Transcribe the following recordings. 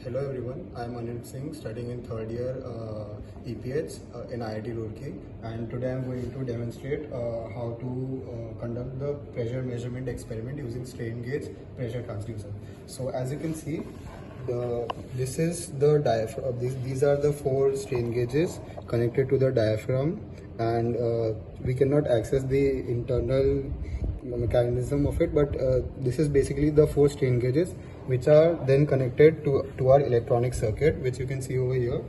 Hello everyone, I am Anil Singh, studying in third year EPH in IIT Roorkee, and today I am going to demonstrate how to conduct the pressure measurement experiment using strain gauge pressure transducer. So as you can see, this is the diaphragm. These are the 4 strain gauges connected to the diaphragm, and we cannot access the internal mechanism of it, but this is basically the 4 strain gauges which are then connected to our electronic circuit, which you can see over here.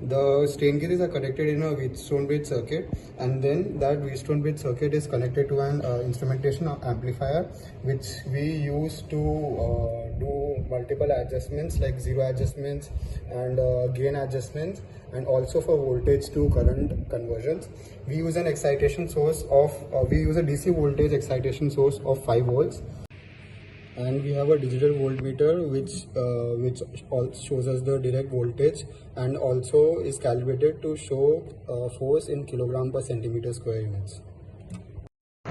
The strain gauges are connected in a Wheatstone bridge circuit, and then that Wheatstone bridge circuit is connected to an instrumentation amplifier, which we use to do multiple adjustments like zero adjustments and gain adjustments, and also for voltage to current conversions. We use an excitation source of we use a DC voltage excitation source of 5 volts, and we have a digital voltmeter which shows us the direct voltage and also is calibrated to show force in kilogram per centimeter square units.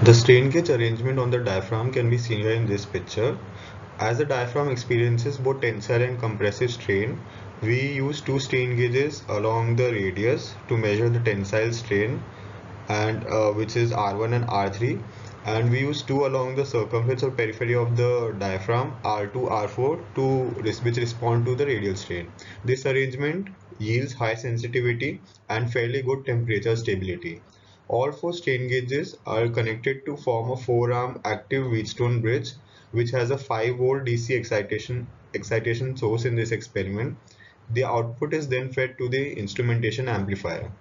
The strain gauge arrangement on the diaphragm can be seen here in this picture. As the diaphragm experiences both tensile and compressive strain, we use 2 strain gauges along the radius to measure the tensile strain, and which is R1 and R3, and we use 2 along the circumference or periphery of the diaphragm, R2, R4, which respond to the radial strain. This arrangement yields high sensitivity and fairly good temperature stability. All 4 strain gauges are connected to form a 4-arm active Wheatstone bridge, which has a 5-volt DC excitation source in this experiment. The output is then fed to the instrumentation amplifier.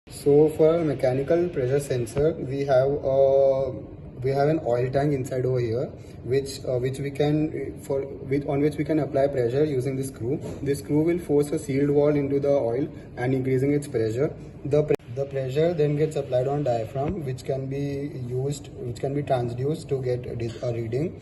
So for a mechanical pressure sensor, we have an oil tank inside over here, on which we can apply pressure using this screw. This screw will force a sealed wall into the oil and increasing its pressure. The pressure then gets applied on diaphragm, which can be transduced to get a reading,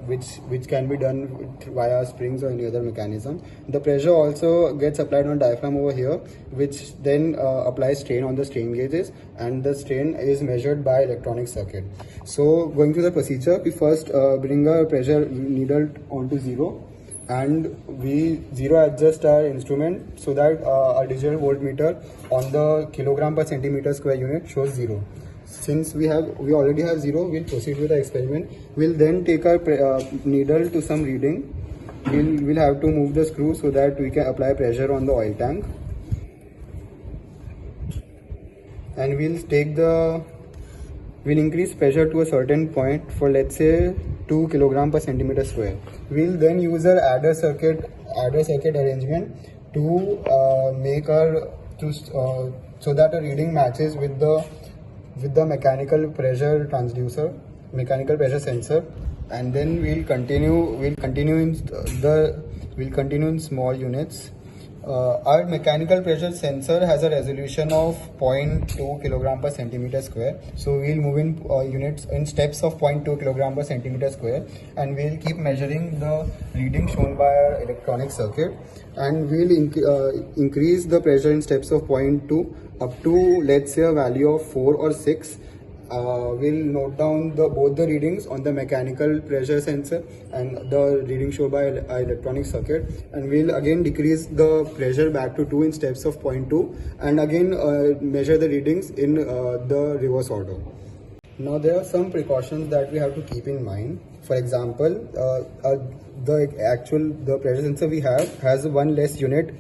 which can be done via springs or any other mechanism. The pressure also gets applied on diaphragm over here, which then applies strain on the strain gauges, and the strain is measured by electronic circuit. So going through the procedure, we first bring a pressure needle onto 0, and we zero adjust our instrument so that our digital voltmeter on the kilogram per centimeter square unit shows 0. Since we already have 0, we'll proceed with the experiment. We'll then take our needle to some reading. We'll have to move the screw so that we can apply pressure on the oil tank, and we'll increase pressure to a certain point for, let's say, 2 kilogram per centimeter square. We'll then use our adder circuit arrangement to so that a reading matches with the mechanical pressure sensor, and then we'll continue in small units. Our mechanical pressure sensor has a resolution of 0.2 kilogram per centimeter square. So we'll move in units in steps of 0.2 kilogram per centimeter square, and we'll keep measuring the reading shown by our electronic circuit, and we'll increase the pressure in steps of 0.2 up to, let's say, a value of 4 or 6. We'll note down both the readings on the mechanical pressure sensor and the reading shown by electronic circuit, and we'll again decrease the pressure back to 2 in steps of 0.2, and again measure the readings in the reverse order. Now there are some precautions that we have to keep in mind. For example, the pressure sensor we have has one less unit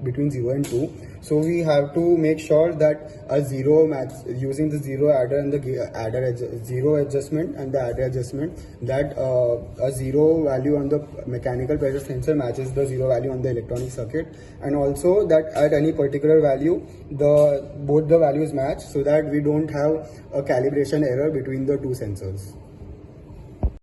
between 0 and 2. So we have to make sure that a zero match using the zero adder and the zero adjustment and the adder adjustment, that a 0 value on the mechanical pressure sensor matches the 0 value on the electronic circuit, and also that at any particular value both the values match, so that we don't have a calibration error between the 2 sensors.